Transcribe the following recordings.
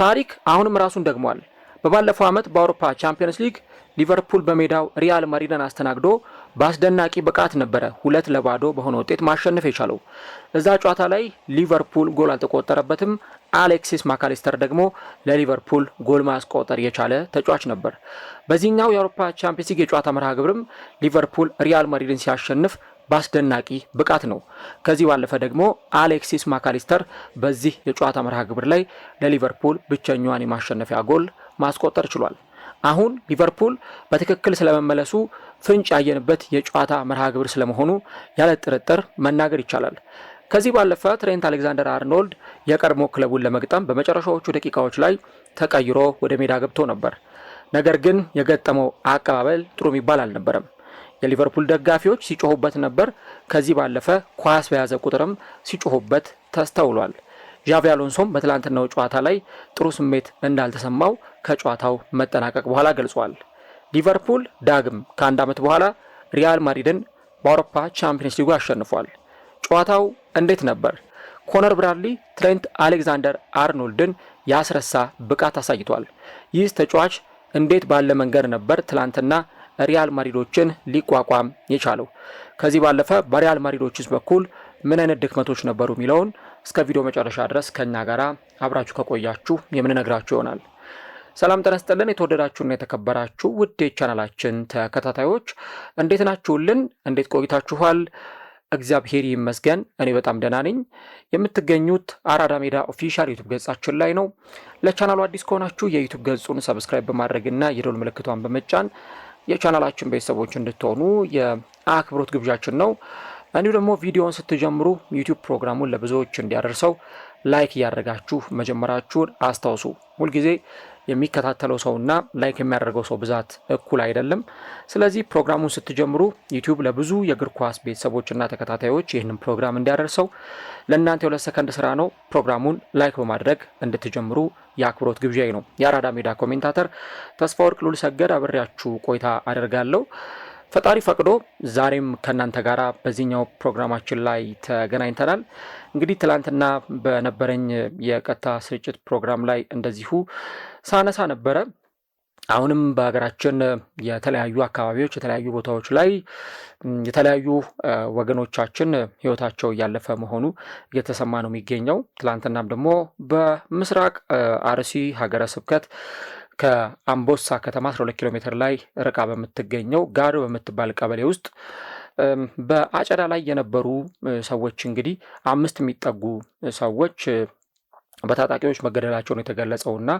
ታሪክ አሁንም ራሱን ደግሟል። በባለፈው ዓመት በአውሮፓ ቻምፒየንስ ሊግ ሊቨርፑል በሜዳው ሪያል ማድሪድን አስተናግዶ በአስደናቂ ብቃት ነበረ 2-0 በሆነ ውጤት ማሸነፍ የቻለው። እዛ ጨዋታ ላይ ሊቨርፑል ጎል አልተቆጠረበትም። አሌክሲስ ማካሊስተር ደግሞ ለሊቨርፑል ጎል ማስቆጠር የቻለ ተጫዋች ነበር። በዚህኛው የአውሮፓ ቻምፒየንስ ሊግ የጨዋታ መርሃ ግብርም ሊቨርፑል ሪያል ማድሪድን ሲያሸንፍ በአስደናቂ ብቃት ነው። ከዚህ ባለፈ ደግሞ አሌክሲስ ማካሊስተር በዚህ የጨዋታ መርሃ ግብር ላይ ለሊቨርፑል ብቸኛዋን የማሸነፊያ ጎል ማስቆጠር ችሏል። አሁን ሊቨርፑል በትክክል ስለመመለሱ ፍንጭ ያየንበት የጨዋታ መርሃ ግብር ስለመሆኑ ያለ ጥርጥር መናገር ይቻላል። ከዚህ ባለፈ ትሬንት አሌክዛንደር አርኖልድ የቀድሞ ክለቡን ለመግጠም በመጨረሻዎቹ ደቂቃዎች ላይ ተቀይሮ ወደ ሜዳ ገብቶ ነበር። ነገር ግን የገጠመው አቀባበል ጥሩ የሚባል አልነበረም። የሊቨርፑል ደጋፊዎች ሲጮሁበት ነበር። ከዚህ ባለፈ ኳስ በያዘ ቁጥርም ሲጮሁበት ተስተውሏል። ዣቪ አሎንሶም በትላንትናው ጨዋታ ላይ ጥሩ ስሜት እንዳልተሰማው ከጨዋታው መጠናቀቅ በኋላ ገልጿል። ሊቨርፑል ዳግም ከአንድ ዓመት በኋላ ሪያል ማድሪድን በአውሮፓ ቻምፒየንስ ሊጉ አሸንፏል። ጨዋታው እንዴት ነበር? ኮነር ብራድሊ ትሬንት አሌክዛንደር አርኖልድን ያስረሳ ብቃት አሳይቷል። ይህ ተጫዋች እንዴት ባለ መንገድ ነበር ትላንትና ሪያል ማድሪዶችን ሊቋቋም የቻለው? ከዚህ ባለፈ በሪያል ማድሪዶችስ በኩል ምን አይነት ድክመቶች ነበሩ የሚለውን እስከ ቪዲዮ መጨረሻ ድረስ ከኛ ጋር አብራችሁ ከቆያችሁ የምንነግራችሁ ይሆናል። ሰላም ጤና ይስጥልን። የተወደዳችሁና የተከበራችሁ ውድ የቻናላችን ተከታታዮች እንዴት ናችሁልን? እንዴት ቆይታችኋል? እግዚአብሔር ይመስገን እኔ በጣም ደህና ነኝ። የምትገኙት አራዳ ሜዳ ኦፊሻል ዩቲዩብ ገጻችን ላይ ነው። ለቻናሉ አዲስ ከሆናችሁ የዩቲዩብ ገጹን ሰብስክራይብ በማድረግና የደወል ምልክቷን በመጫን የቻናላችን ቤተሰቦች እንድትሆኑ የአክብሮት ግብዣችን ነው። እንዲሁ ደግሞ ቪዲዮውን ስትጀምሩ ዩቲዩብ ፕሮግራሙን ለብዙዎች እንዲያደርሰው ላይክ እያደረጋችሁ መጀመራችሁን አስታውሱ። ሁልጊዜ የሚከታተለው ሰውና ላይክ የሚያደርገው ሰው ብዛት እኩል አይደለም። ስለዚህ ፕሮግራሙን ስትጀምሩ ዩቲዩብ ለብዙ የእግር ኳስ ቤተሰቦችና ተከታታዮች ይህንን ፕሮግራም እንዲያደርሰው ለእናንተ የ2 ሰከንድ ስራ ነው። ፕሮግራሙን ላይክ በማድረግ እንድትጀምሩ የአክብሮት ግብዣይ ነው። የአራዳ ሜዳ ኮሜንታተር ተስፋ ወርቅ ሉል ሰገድ አብሬያችሁ ቆይታ አደርጋለሁ። ፈጣሪ ፈቅዶ ዛሬም ከእናንተ ጋር በዚህኛው ፕሮግራማችን ላይ ተገናኝተናል። እንግዲህ ትላንትና በነበረኝ የቀጥታ ስርጭት ፕሮግራም ላይ እንደዚሁ ሳነሳ ነበረ። አሁንም በሀገራችን የተለያዩ አካባቢዎች የተለያዩ ቦታዎች ላይ የተለያዩ ወገኖቻችን ሕይወታቸው እያለፈ መሆኑ እየተሰማ ነው የሚገኘው። ትላንትናም ደግሞ በምስራቅ አርሲ ሀገረ ስብከት ከአምቦሳ ከተማ 12 ኪሎ ሜትር ላይ ርቃ በምትገኘው ጋዶ በምትባል ቀበሌ ውስጥ በአጨዳ ላይ የነበሩ ሰዎች እንግዲህ 5 የሚጠጉ ሰዎች በታጣቂዎች መገደላቸው ነው የተገለጸውና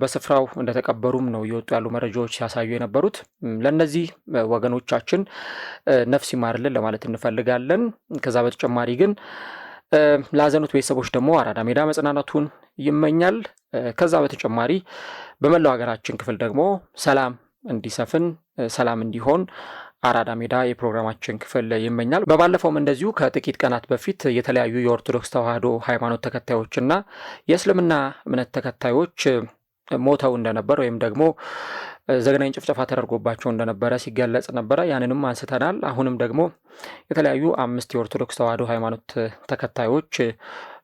በስፍራው እንደተቀበሩም ነው የወጡ ያሉ መረጃዎች ሲያሳዩ የነበሩት። ለነዚህ ወገኖቻችን ነፍስ ይማርልን ለማለት እንፈልጋለን። ከዛ በተጨማሪ ግን ላዘኑት ቤተሰቦች ደግሞ አራዳ ሜዳ መጽናናቱን ይመኛል። ከዛ በተጨማሪ በመላው ሀገራችን ክፍል ደግሞ ሰላም እንዲሰፍን ሰላም እንዲሆን አራዳ ሜዳ የፕሮግራማችን ክፍል ይመኛል። በባለፈውም እንደዚሁ ከጥቂት ቀናት በፊት የተለያዩ የኦርቶዶክስ ተዋሕዶ ሃይማኖት ተከታዮችና የእስልምና እምነት ተከታዮች ሞተው እንደነበር ወይም ደግሞ ዘግናኝ ጭፍጨፋ ተደርጎባቸው እንደነበረ ሲገለጽ ነበረ። ያንንም አንስተናል። አሁንም ደግሞ የተለያዩ 5 የኦርቶዶክስ ተዋሕዶ ሃይማኖት ተከታዮች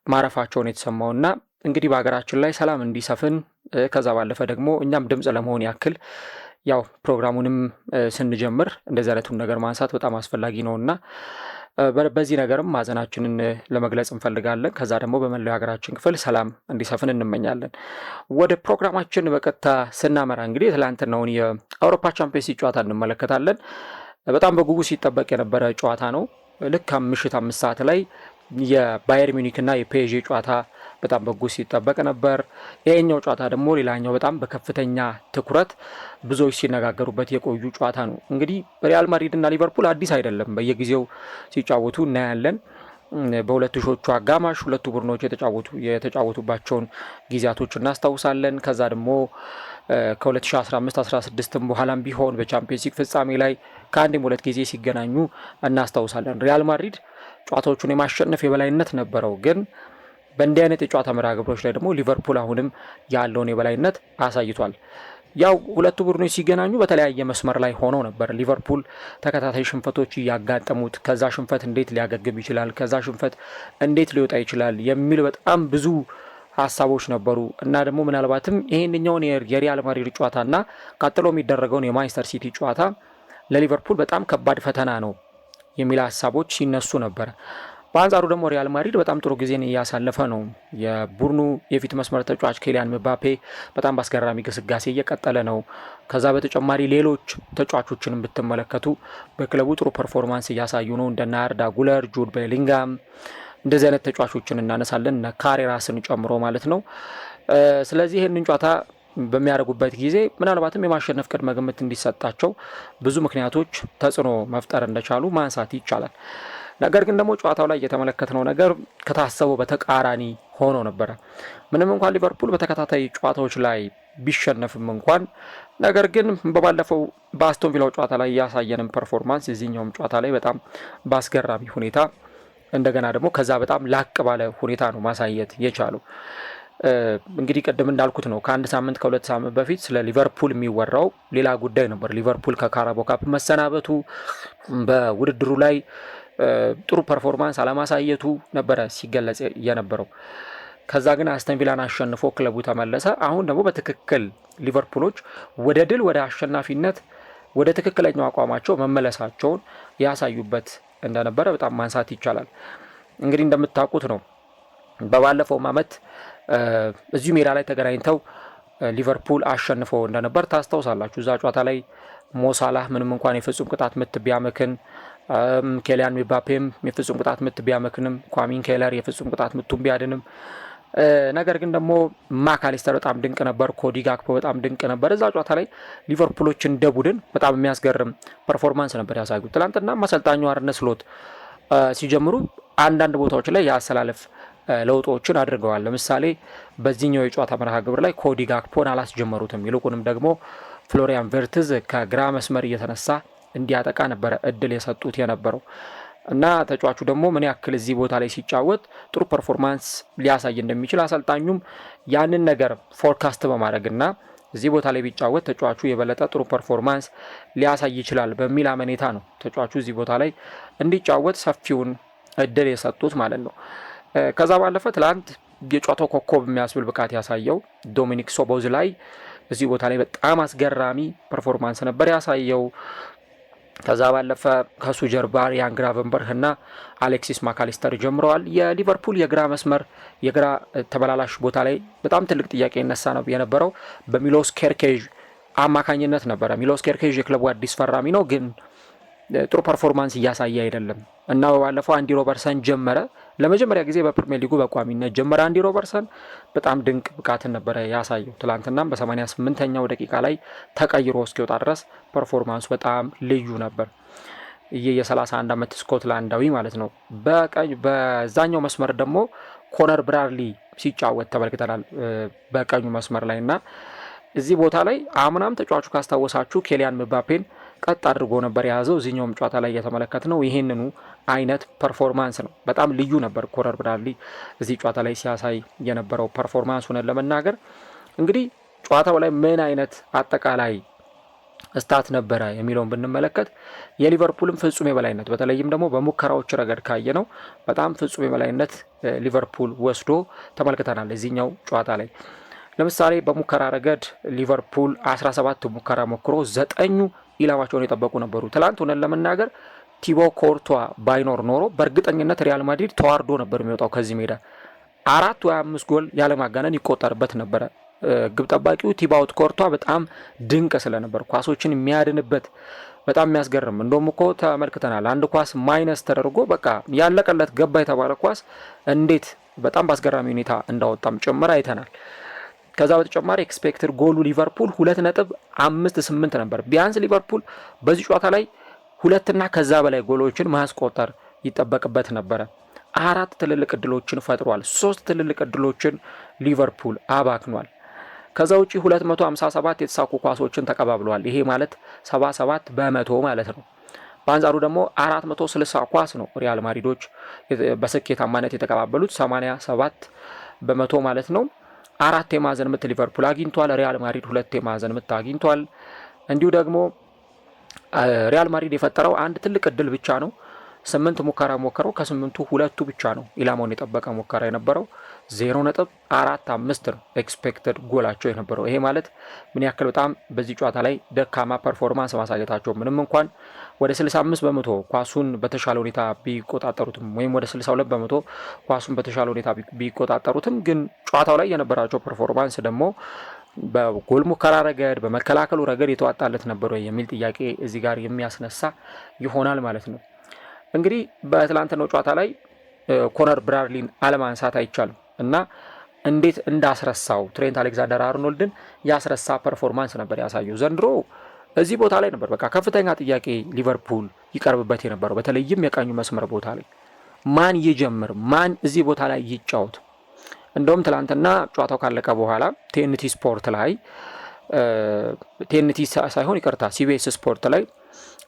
ማረፋቸውን የተሰማውና እንግዲህ በሀገራችን ላይ ሰላም እንዲሰፍን ከዛ ባለፈ ደግሞ እኛም ድምፅ ለመሆን ያክል ያው ፕሮግራሙንም ስንጀምር እንደዚህ አይነቱን ነገር ማንሳት በጣም አስፈላጊ ነውና በዚህ ነገርም ማዘናችንን ለመግለጽ እንፈልጋለን። ከዛ ደግሞ በመላው የሀገራችን ክፍል ሰላም እንዲሰፍን እንመኛለን። ወደ ፕሮግራማችን በቀጥታ ስናመራ እንግዲህ ትላንትናውን የአውሮፓ ቻምፒየንስ ሊግ ጨዋታ እንመለከታለን። በጣም በጉጉት ሲጠበቅ የነበረ ጨዋታ ነው። ልክ ምሽት 5 ሰዓት ላይ የባየር ሚኒክ እና የፒኤስጂ ጨዋታ በጣም በጉጉት ሲጠበቅ ነበር። ይሄኛው ጨዋታ ደግሞ ሌላኛው በጣም በከፍተኛ ትኩረት ብዙዎች ሲነጋገሩበት የቆዩ ጨዋታ ነው። እንግዲህ ሪያል ማድሪድ እና ሊቨርፑል አዲስ አይደለም፣ በየጊዜው ሲጫወቱ እናያለን። በሁለቱ ሾቹ አጋማሽ ሁለቱ ቡድኖች የተጫወቱባቸውን ጊዜያቶች እናስታውሳለን። ከዛ ደግሞ ከ2015-16 በኋላም ቢሆን በቻምፒየንስ ሊግ ፍጻሜ ላይ ከአንድም 2 ጊዜ ሲገናኙ እናስታውሳለን። ሪያል ማድሪድ ጨዋታዎቹን የማሸነፍ የበላይነት ነበረው፣ ግን በእንዲህ አይነት የጨዋታ መርሃ ግብሮች ላይ ደግሞ ሊቨርፑል አሁንም ያለውን የበላይነት አሳይቷል። ያው ሁለቱ ቡድኖች ሲገናኙ በተለያየ መስመር ላይ ሆነው ነበር። ሊቨርፑል ተከታታይ ሽንፈቶች እያጋጠሙት ከዛ ሽንፈት እንዴት ሊያገግም ይችላል፣ ከዛ ሽንፈት እንዴት ሊወጣ ይችላል የሚል በጣም ብዙ ሀሳቦች ነበሩ እና ደግሞ ምናልባትም ይሄንኛውን የሪያል ማድሪድ ጨዋታና ቀጥሎ የሚደረገውን የማንቸስተር ሲቲ ጨዋታ ለሊቨርፑል በጣም ከባድ ፈተና ነው የሚል ሀሳቦች ሲነሱ ነበር። በአንጻሩ ደግሞ ሪያል ማድሪድ በጣም ጥሩ ጊዜን እያሳለፈ ነው። የቡድኑ የፊት መስመር ተጫዋች ኬሊያን ምባፔ በጣም በአስገራሚ ግስጋሴ እየቀጠለ ነው። ከዛ በተጨማሪ ሌሎች ተጫዋቾችን ብትመለከቱ በክለቡ ጥሩ ፐርፎርማንስ እያሳዩ ነው። እንደነ አርዳ ጉለር፣ ጁድ ቤሊንጋም እንደዚህ አይነት ተጫዋቾችን እናነሳለን፣ እነ ካሬራስን ጨምሮ ማለት ነው። ስለዚህ ይህንን ጨዋታ በሚያደርጉበት ጊዜ ምናልባትም የማሸነፍ ቅድመ ግምት እንዲሰጣቸው ብዙ ምክንያቶች ተጽዕኖ መፍጠር እንደቻሉ ማንሳት ይቻላል። ነገር ግን ደግሞ ጨዋታው ላይ የተመለከትነው ነገር ከታሰበው በተቃራኒ ሆኖ ነበረ። ምንም እንኳን ሊቨርፑል በተከታታይ ጨዋታዎች ላይ ቢሸነፍም እንኳን ነገር ግን በባለፈው በአስቶን ቪላው ጨዋታ ላይ ያሳየንም ፐርፎርማንስ እዚህኛውም ጨዋታ ላይ በጣም በአስገራሚ ሁኔታ እንደገና ደግሞ ከዛ በጣም ላቅ ባለ ሁኔታ ነው ማሳየት የቻለው። እንግዲህ ቅድም እንዳልኩት ነው ከአንድ ሳምንት ከሁለት ሳምንት በፊት ስለ ሊቨርፑል የሚወራው ሌላ ጉዳይ ነበር። ሊቨርፑል ከካራባኦ ካፕ መሰናበቱ፣ በውድድሩ ላይ ጥሩ ፐርፎርማንስ አለማሳየቱ ነበረ ሲገለጽ የነበረው። ከዛ ግን አስተን ቪላን አሸንፎ ክለቡ ተመለሰ። አሁን ደግሞ በትክክል ሊቨርፑሎች ወደ ድል ወደ አሸናፊነት ወደ ትክክለኛው አቋማቸው መመለሳቸውን ያሳዩበት እንደነበረ በጣም ማንሳት ይቻላል። እንግዲህ እንደምታውቁት ነው በባለፈው ዓመት እዚሁ ሜዳ ላይ ተገናኝተው ሊቨርፑል አሸንፎ እንደነበር ታስታውሳላችሁ። እዛ ጨዋታ ላይ ሞሳላህ ምንም እንኳን የፍጹም ቅጣት ምት ቢያመክን፣ ኬሊያን ምባፔም የፍጹም ቅጣት ምት ቢያመክንም፣ ኳሚን ኬለር የፍጹም ቅጣት ምቱን ቢያድንም ነገር ግን ደግሞ ማካሊስተር በጣም ድንቅ ነበር፣ ኮዲ ጋክፖ በጣም ድንቅ ነበር። እዛ ጨዋታ ላይ ሊቨርፑሎች እንደ ቡድን በጣም የሚያስገርም ፐርፎርማንስ ነበር ያሳዩት። ትናንትና አሰልጣኙ አርነ ስሎት ሲጀምሩ አንዳንድ ቦታዎች ላይ የአሰላለፍ ለውጦችን አድርገዋል። ለምሳሌ በዚህኛው የጨዋታ መርሃ ግብር ላይ ኮዲ ጋክፖን አላስጀመሩትም። ይልቁንም ደግሞ ፍሎሪያን ቨርትዝ ከግራ መስመር እየተነሳ እንዲያጠቃ ነበረ እድል የሰጡት የነበረው እና ተጫዋቹ ደግሞ ምን ያክል እዚህ ቦታ ላይ ሲጫወት ጥሩ ፐርፎርማንስ ሊያሳይ እንደሚችል አሰልጣኙም ያንን ነገር ፎርካስት በማድረግና እዚህ ቦታ ላይ ቢጫወት ተጫዋቹ የበለጠ ጥሩ ፐርፎርማንስ ሊያሳይ ይችላል በሚል አመኔታ ነው ተጫዋቹ እዚህ ቦታ ላይ እንዲጫወት ሰፊውን እድል የሰጡት ማለት ነው። ከዛ ባለፈ ትላንት የጨዋታው ኮከብ የሚያስብል ብቃት ያሳየው ዶሚኒክ ሶቦዝ ላይ እዚህ ቦታ ላይ በጣም አስገራሚ ፐርፎርማንስ ነበር ያሳየው። ከዛ ባለፈ ከሱ ጀርባ ያን ግራቨንበርህ እና አሌክሲስ ማካሊስተር ጀምረዋል። የሊቨርፑል የግራ መስመር የግራ ተበላላሽ ቦታ ላይ በጣም ትልቅ ጥያቄ ይነሳ ነው የነበረው በሚሎስ ኬርኬዥ አማካኝነት ነበረ። ሚሎስ ኬርኬዥ የክለቡ አዲስ ፈራሚ ነው፣ ግን ጥሩ ፐርፎርማንስ እያሳየ አይደለም እና ባለፈው አንዲ ሮበርሰን ጀመረ። ለመጀመሪያ ጊዜ በፕሪሚየር ሊጉ በቋሚነት ጀመረ አንዲ ሮበርሰን። በጣም ድንቅ ብቃትን ነበረ ያሳየው። ትላንትናም በ88ኛው ደቂቃ ላይ ተቀይሮ እስኪወጣ ድረስ ፐርፎርማንሱ በጣም ልዩ ነበር። ይህ የ31 ዓመት ስኮትላንዳዊ ማለት ነው። በዛኛው መስመር ደግሞ ኮነር ብራድሊ ሲጫወት ተመልክተናል በቀኙ መስመር ላይ እና እዚህ ቦታ ላይ አምናም ተጫዋቹ ካስታወሳችሁ ኬሊያን ምባፔን ቀጥ አድርጎ ነበር የያዘው። እዚህኛውም ጨዋታ ላይ እየተመለከትነው ይሄንኑ አይነት ፐርፎርማንስ ነው። በጣም ልዩ ነበር ኮነር ብራድሊ እዚህ ጨዋታ ላይ ሲያሳይ የነበረው ፐርፎርማንስ ሆነን ለመናገር እንግዲህ ጨዋታው ላይ ምን አይነት አጠቃላይ ስታት ነበረ የሚለውን ብንመለከት የሊቨርፑልም ፍጹም የበላይነት በተለይም ደግሞ በሙከራዎች ረገድ ካየ ነው በጣም ፍጹም የበላይነት ሊቨርፑል ወስዶ ተመልክተናል እዚህኛው ጨዋታ ላይ። ለምሳሌ በሙከራ ረገድ ሊቨርፑል 17 ሙከራ ሞክሮ 9ኙ ኢላማቸውን የጠበቁ ነበሩ። ትላንት ሆነን ለመናገር ቲቦ ኮርቷ ባይኖር ኖሮ በእርግጠኝነት ሪያል ማድሪድ ተዋርዶ ነበር የሚወጣው ከዚህ ሜዳ። 4 ወይ 5 ጎል ያለማጋነን ይቆጠርበት ነበረ። ግብ ጠባቂው ቲባውት ኮርቷ በጣም ድንቅ ስለነበር ኳሶችን የሚያድንበት በጣም የሚያስገርም እንደውም እኮ ተመልክተናል። አንድ ኳስ ማይነስ ተደርጎ በቃ ያለቀለት ገባ የተባለ ኳስ እንዴት በጣም በአስገራሚ ሁኔታ እንዳወጣም ጭምር አይተናል። ከዛ በተጨማሪ ኤክስፔክትድ ጎሉ ሊቨርፑል 2.58 ነበር። ቢያንስ ሊቨርፑል በዚህ ጨዋታ ላይ 2 ከዛ በላይ ጎሎችን ማስቆጠር ይጠበቅበት ነበረ። 4 ትልልቅ እድሎችን ፈጥሯል። 3 ትልልቅ እድሎችን ሊቨርፑል አባክኗል። ከዛ ውጪ 257 የተሳኩ ኳሶችን ተቀባብሏል። ይሄ ማለት 77% ማለት ነው። በአንጻሩ ደግሞ 460 ኳስ ነው ሪያል ማድሪዶች በስኬታማነት የተቀባበሉት 87% ማለት ነው። 4 የማዕዘን ምት ሊቨርፑል አግኝቷል። ሪያል ማድሪድ 2 የማዕዘን ምት አግኝቷል። እንዲሁ ደግሞ ሪያል ማድሪድ የፈጠረው አንድ ትልቅ እድል ብቻ ነው። 8 ሙከራ ሞከረው፣ ከ8ቱ 2ቱ ብቻ ነው ኢላማውን የጠበቀ ሙከራ የነበረው። 0.45 ነው ኤክስፔክትድ ጎላቸው የነበረው። ይሄ ማለት ምን ያክል በጣም በዚህ ጨዋታ ላይ ደካማ ፐርፎርማንስ ማሳየታቸው፣ ምንም እንኳን ወደ 65 በመቶ ኳሱን በተሻለ ሁኔታ ቢቆጣጠሩትም ወይም ወደ 62 በመቶ ኳሱን በተሻለ ሁኔታ ቢቆጣጠሩትም ግን ጨዋታው ላይ የነበራቸው ፐርፎርማንስ ደግሞ በጎል ሙከራ ረገድ በመከላከሉ ረገድ የተዋጣለት ነበር የሚል ጥያቄ እዚህ ጋር የሚያስነሳ ይሆናል ማለት ነው። እንግዲህ በትላንትናው ጨዋታ ላይ ኮነር ብራድሊን አለማንሳት አይቻልም እና እንዴት እንዳስረሳው ትሬንት አሌክዛንደር አርኖልድን ያስረሳ ፐርፎርማንስ ነበር ያሳየው። ዘንድሮ እዚህ ቦታ ላይ ነበር በቃ ከፍተኛ ጥያቄ ሊቨርፑል ይቀርብበት የነበረው፣ በተለይም የቀኙ መስመር ቦታ ላይ ማን ይጀምር፣ ማን እዚህ ቦታ ላይ ይጫወት። እንደውም ትላንትና ጨዋታው ካለቀ በኋላ ቲኤንቲ ስፖርት ላይ ቲኤንቲ ሳይሆን ይቅርታ ሲቢኤስ ስፖርት ላይ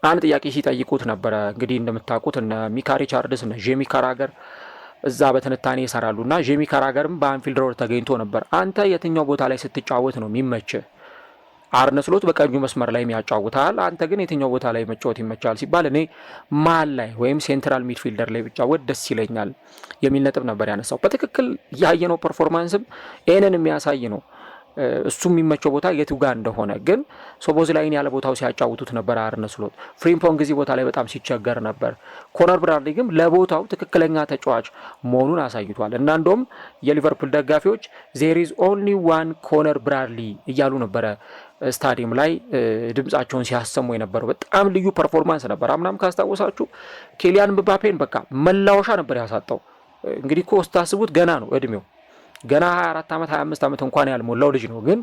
አንድ ጥያቄ ሲጠይቁት ነበረ። እንግዲህ እንደምታውቁት እነ ሚካ ሪቻርድስ እነ ጄሚ ካራገር እዛ በትንታኔ ይሰራሉ እና ጄሚ ካራገርም በአንፊልድ ሮድ ተገኝቶ ነበር። አንተ የትኛው ቦታ ላይ ስትጫወት ነው የሚመች? አርነ ስሎት በቀኙ መስመር ላይ ያጫውታል፣ አንተ ግን የትኛው ቦታ ላይ መጫወት ይመቻል ሲባል እኔ መሀል ላይ ወይም ሴንትራል ሚድፊልደር ላይ ብጫወት ደስ ይለኛል የሚል ነጥብ ነበር ያነሳው። በትክክል ያየነው ፐርፎርማንስም ይህንን የሚያሳይ ነው። እሱ የሚመቸው ቦታ የቱ ጋር እንደሆነ ግን ሶቦዝላይን ያለ ቦታው ሲያጫውቱት ነበር አርነ ስሎት። ፍሪምፖንግ እዚህ ቦታ ላይ በጣም ሲቸገር ነበር። ኮነር ብራድሊ ግን ለቦታው ትክክለኛ ተጫዋች መሆኑን አሳይቷል እና እንደውም የሊቨርፑል ደጋፊዎች ዜር ኢዝ ኦንሊ ዋን ኮነር ብራድሊ እያሉ ነበረ ስታዲየም ላይ ድምጻቸውን ሲያሰሙ የነበረው። በጣም ልዩ ፐርፎርማንስ ነበር። አምናም ካስታወሳችሁ ኬሊያን ምባፔን በቃ መላወሻ ነበር ያሳጣው። እንግዲህ እኮ ስታስቡት ገና ነው እድሜው፣ ገና 24 ዓመት 25 ዓመት እንኳን ያልሞላው ልጅ ነው። ግን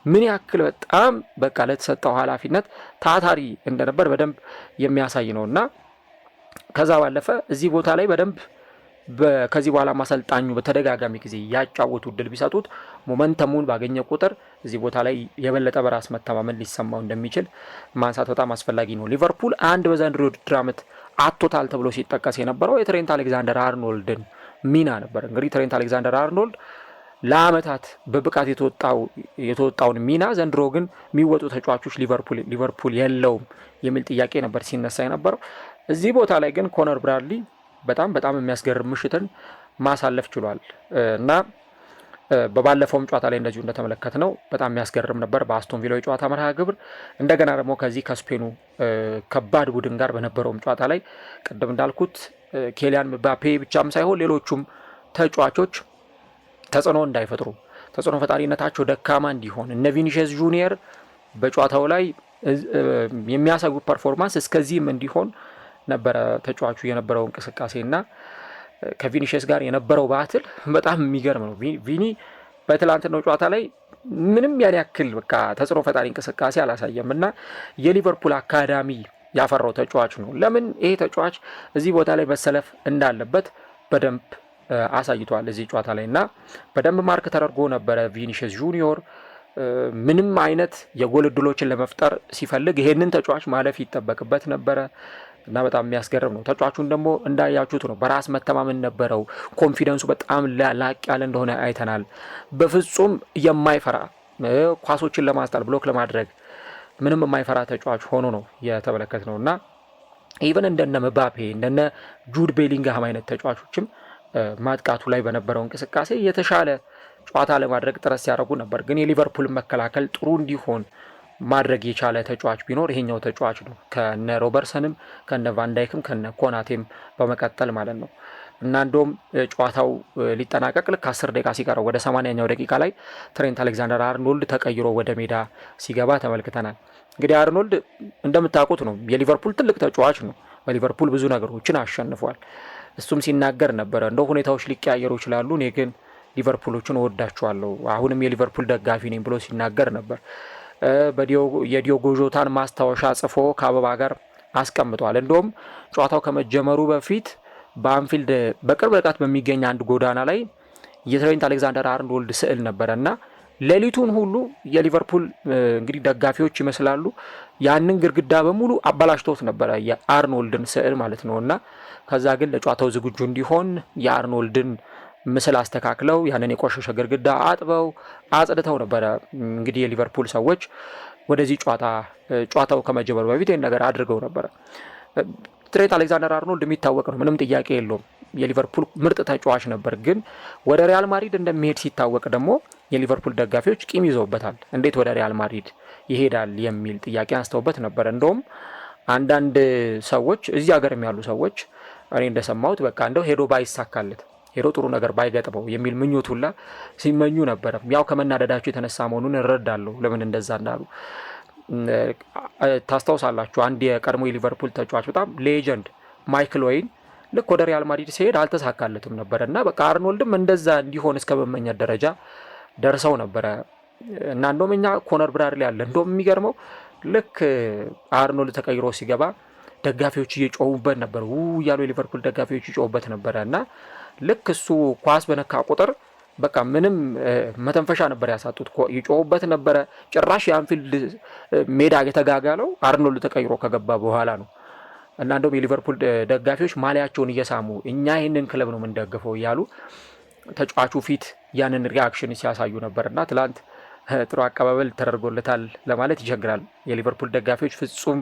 ምን ያክል በጣም በቃ ለተሰጠው ኃላፊነት ታታሪ እንደነበር በደንብ የሚያሳይ ነው እና ከዛ ባለፈ እዚህ ቦታ ላይ በደንብ ከዚህ በኋላ ማሰልጣኙ በተደጋጋሚ ጊዜ ያጫወቱ ድል ቢሰጡት ሞመንተሙን ባገኘ ቁጥር እዚህ ቦታ ላይ የበለጠ በራስ መተማመን ሊሰማው እንደሚችል ማንሳት በጣም አስፈላጊ ነው። ሊቨርፑል አንድ በዘንድሮው የውድድር ዓመት አቶታል ተብሎ ሲጠቀስ የነበረው የትሬንት አሌክዛንደር አርኖልድን ሚና ነበር። እንግዲህ ትሬንት አሌክዛንደር አርኖልድ ለአመታት በብቃት የተወጣውን ሚና ዘንድሮ ግን የሚወጡ ተጫዋቾች ሊቨርፑል የለውም የሚል ጥያቄ ነበር ሲነሳ የነበረው። እዚህ ቦታ ላይ ግን ኮነር ብራድሊ በጣም የሚያስገርም ምሽትን ማሳለፍ ችሏል እና በባለፈውም ጨዋታ ላይ እንደዚሁ እንደተመለከት ነው በጣም የሚያስገርም ነበር በአስቶን ቪላ ጨዋታ መርሃ ግብር። እንደገና ደግሞ ከዚህ ከስፔኑ ከባድ ቡድን ጋር በነበረውም ጨዋታ ላይ ቅድም እንዳልኩት ኬሊያን ምባፔ ብቻም ሳይሆን ሌሎቹም ተጫዋቾች ተጽዕኖ እንዳይፈጥሩ፣ ተጽዕኖ ፈጣሪነታቸው ደካማ እንዲሆን እነ ቪኒሺየስ ጁኒየር በጨዋታው ላይ የሚያሳዩ ፐርፎርማንስ እስከዚህም እንዲሆን ነበረ ተጫዋቹ የነበረው እንቅስቃሴ እና ከቪኒሺየስ ጋር የነበረው ባትል በጣም የሚገርም ነው። ቪኒ በትላንትናው ጨዋታ ላይ ምንም ያን ያክል በቃ ተጽዕኖ ፈጣሪ እንቅስቃሴ አላሳየም እና የሊቨርፑል አካዳሚ ያፈራው ተጫዋች ነው። ለምን ይሄ ተጫዋች እዚህ ቦታ ላይ መሰለፍ እንዳለበት በደንብ አሳይቷል እዚህ ጨዋታ ላይ እና በደንብ ማርክ ተደርጎ ነበረ። ቪኒሺየስ ጁኒዮር ምንም አይነት የጎል እድሎችን ለመፍጠር ሲፈልግ ይሄንን ተጫዋች ማለፍ ይጠበቅበት ነበረ እና በጣም የሚያስገርም ነው። ተጫዋቹን ደግሞ እንዳያችሁት ነው፣ በራስ መተማመን ነበረው። ኮንፊደንሱ በጣም ላቅ ያለ እንደሆነ አይተናል። በፍጹም የማይፈራ ኳሶችን ለማስጣል ብሎክ ለማድረግ ምንም የማይፈራ ተጫዋች ሆኖ ነው የተመለከት ነው እና ኢቨን እንደነ ምባፔ እንደነ ጁድ ቤሊንግሃም አይነት ተጫዋቾችም ማጥቃቱ ላይ በነበረው እንቅስቃሴ የተሻለ ጨዋታ ለማድረግ ጥረት ሲያደርጉ ነበር። ግን የሊቨርፑል መከላከል ጥሩ እንዲሆን ማድረግ የቻለ ተጫዋች ቢኖር ይሄኛው ተጫዋች ነው። ከነ ሮበርሰንም ከነ ቫንዳይክም ከነ ኮናቴም በመቀጠል ማለት ነው እና እንደውም ጨዋታው ሊጠናቀቅ ልክ 10 ደቂቃ ሲቀረው ወደ 80ኛው ደቂቃ ላይ ትሬንት አሌክዛንደር አርኖልድ ተቀይሮ ወደ ሜዳ ሲገባ ተመልክተናል። እንግዲህ አርኖልድ እንደምታውቁት ነው የሊቨርፑል ትልቅ ተጫዋች ነው። በሊቨርፑል ብዙ ነገሮችን አሸንፏል። እሱም ሲናገር ነበረ እንደው ሁኔታዎች ሊቀያየሩ ይችላሉ፣ እኔ ግን ሊቨርፑሎችን እወዳቸዋለሁ፣ አሁንም የሊቨርፑል ደጋፊ ነኝ ብሎ ሲናገር ነበር። የዲዮጎ ጆታን ማስታወሻ ጽፎ ከአበባ ጋር አስቀምጧል። እንደውም ጨዋታው ከመጀመሩ በፊት በአንፊልድ በቅርብ ርቀት በሚገኝ አንድ ጎዳና ላይ የትሬንት አሌክዛንደር አርኖልድ ስዕል ነበረ እና ሌሊቱን ሁሉ የሊቨርፑል እንግዲህ ደጋፊዎች ይመስላሉ ያንን ግድግዳ በሙሉ አበላሽተውት ነበረ፣ የአርኖልድን ስዕል ማለት ነው እና ከዛ ግን ለጨዋታው ዝግጁ እንዲሆን የአርኖልድን ምስል አስተካክለው ያንን የቆሸሸ ግድግዳ አጥበው አጽድተው ነበረ። እንግዲህ የሊቨርፑል ሰዎች ወደዚህ ጨዋታው ከመጀመሩ በፊት ይህን ነገር አድርገው ነበረ። ትሬንት አሌክዛንደር አርኖልድ የሚታወቅ ነው፣ ምንም ጥያቄ የለውም። የሊቨርፑል ምርጥ ተጫዋች ነበር። ግን ወደ ሪያል ማድሪድ እንደሚሄድ ሲታወቅ ደግሞ የሊቨርፑል ደጋፊዎች ቂም ይዘውበታል። እንዴት ወደ ሪያል ማድሪድ ይሄዳል የሚል ጥያቄ አንስተውበት ነበር። እንደውም አንዳንድ ሰዎች እዚህ ሀገርም ያሉ ሰዎች እኔ እንደሰማሁት በቃ እንደው ሄዶ ባይሳካለት ሄዶ ጥሩ ነገር ባይገጥመው የሚል ምኞት ሁላ ሲመኙ ነበር። ያው ከመናደዳቸው የተነሳ መሆኑን እረዳለሁ ለምን እንደዛ እንዳሉ። ታስታውሳላችሁ አንድ የቀድሞ የሊቨርፑል ተጫዋች በጣም ሌጀንድ ማይክል ኦዌን ልክ ወደ ሪያል ማድሪድ ሲሄድ አልተሳካለትም ነበር እና በቃ አርኖልድም እንደዛ እንዲሆን እስከ መመኘት ደረጃ ደርሰው ነበረ እና እንደውም እኛ ኮነር ብራድሊ ያለ እንደውም የሚገርመው ልክ አርኖልድ ተቀይሮ ሲገባ ደጋፊዎች እየጮሁበት ነበር እያሉ የሊቨርፑል ደጋፊዎች እየጮሁበት ነበረ እና ልክ እሱ ኳስ በነካ ቁጥር በቃ ምንም መተንፈሻ ነበር ያሳጡት፣ ይጮሁበት ነበረ። ጭራሽ የአንፊልድ ሜዳ የተጋጋለው አርኖልድ ተቀይሮ ከገባ በኋላ ነው እና እንደውም የሊቨርፑል ደጋፊዎች ማሊያቸውን እየሳሙ እኛ ይህንን ክለብ ነው የምንደግፈው እያሉ ተጫዋቹ ፊት ያንን ሪያክሽን ሲያሳዩ ነበርና ትላንት ጥሩ አቀባበል ተደርጎለታል ለማለት ይቸግራል። የሊቨርፑል ደጋፊዎች ፍጹም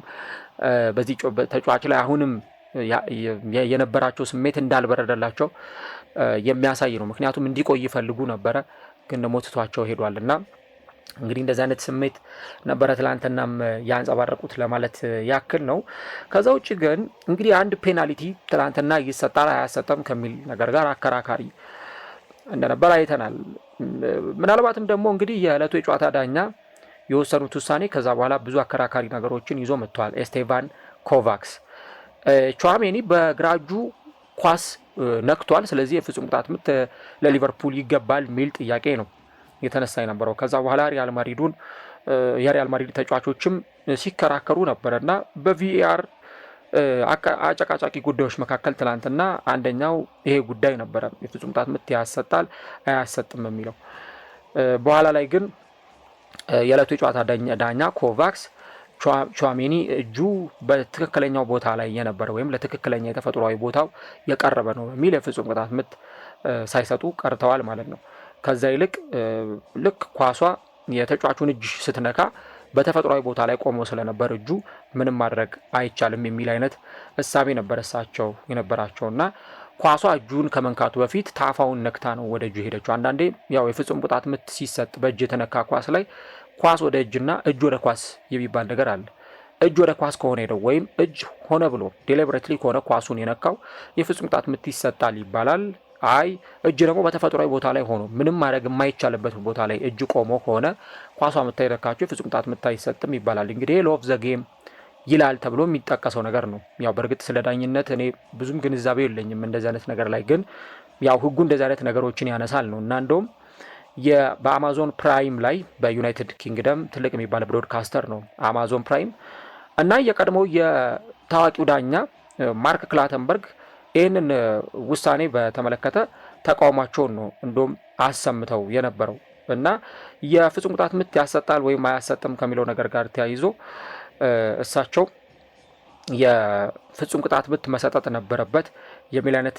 በዚህ ተጫዋች ላይ አሁንም የነበራቸው ስሜት እንዳልበረደላቸው የሚያሳይ ነው። ምክንያቱም እንዲቆይ ይፈልጉ ነበረ፣ ግን ደግሞ ትቷቸው ሄዷልና እንግዲህ እንደዚህ አይነት ስሜት ነበረ ትላንትናም ያንጸባረቁት ለማለት ያክል ነው። ከዛ ውጭ ግን እንግዲህ አንድ ፔናልቲ ትላንትና ይሰጣል አያሰጠም ከሚል ነገር ጋር አከራካሪ እንደነበር አይተናል። ምናልባትም ደግሞ እንግዲህ የዕለቱ የጨዋታ ዳኛ የወሰኑት ውሳኔ ከዛ በኋላ ብዙ አከራካሪ ነገሮችን ይዞ መጥቷል። ኤስቴቫን ኮቫክስ ቹዋሜኒ በግራ እጁ ኳስ ነክቷል፣ ስለዚህ የፍጹም ቅጣት ምት ለሊቨርፑል ይገባል የሚል ጥያቄ ነው የተነሳ የነበረው። ከዛ በኋላ የሪያል ማድሪድ ተጫዋቾችም ሲከራከሩ ነበረና በቪኤአር አጨቃጫቂ ጉዳዮች መካከል ትላንትና አንደኛው ይሄ ጉዳይ ነበረ፣ የፍጹም ቅጣት ምት ያሰጣል አያሰጥም የሚለው። በኋላ ላይ ግን የዕለቱ የጨዋታ ዳኛ ኮቫክስ ቹዋሜኒ እጁ በትክክለኛው ቦታ ላይ የነበረ ወይም ለትክክለኛ የተፈጥሯዊ ቦታው የቀረበ ነው በሚል የፍጹም ቅጣት ምት ሳይሰጡ ቀርተዋል ማለት ነው። ከዛ ይልቅ ልክ ኳሷ የተጫዋቹን እጅ ስትነካ በተፈጥሯዊ ቦታ ላይ ቆሞ ስለነበር እጁ ምንም ማድረግ አይቻልም የሚል አይነት እሳቤ ነበር እሳቸው የነበራቸውና ኳሷ እጁን ከመንካቱ በፊት ታፋውን ነክታ ነው ወደ እጁ ሄደችው። አንዳንዴ ያው የፍጹም ቅጣት ምት ሲሰጥ በእጅ የተነካ ኳስ ላይ ኳስ ወደ እጅና እጅ ወደ ኳስ የሚባል ነገር አለ። እጅ ወደ ኳስ ከሆነ ሄደው ወይም እጅ ሆነ ብሎ ዴሊብሬትሊ ከሆነ ኳሱን የነካው የፍጹም ቅጣት ምት ይሰጣል ይባላል። አይ እጅ ደግሞ በተፈጥሯዊ ቦታ ላይ ሆኖ ምንም ማድረግ የማይቻልበት ቦታ ላይ እጅ ቆሞ ከሆነ ኳሷ ምታ የነካቸው የፍጹም ቅጣት ምት አይሰጥም ይባላል። እንግዲህ ሎቭ ዘ ጌም ይላል ተብሎ የሚጠቀሰው ነገር ነው። ያው በእርግጥ ስለ ዳኝነት እኔ ብዙም ግንዛቤ የለኝም እንደዚህ አይነት ነገር ላይ፣ ግን ያው ህጉ እንደዚህ አይነት ነገሮችን ያነሳል ነው እና እንደውም በአማዞን ፕራይም ላይ በዩናይትድ ኪንግደም ትልቅ የሚባል ብሮድካስተር ነው አማዞን ፕራይም እና የቀድሞው የታዋቂው ዳኛ ማርክ ክላተንበርግ ይህንን ውሳኔ በተመለከተ ተቃውሟቸውን ነው እንደውም አሰምተው የነበረው እና የፍጹም ቅጣት ምት ያሰጣል ወይም አያሰጥም ከሚለው ነገር ጋር ተያይዞ እሳቸው የፍጹም ቅጣት ምት መሰጠት ነበረበት የሚል አይነት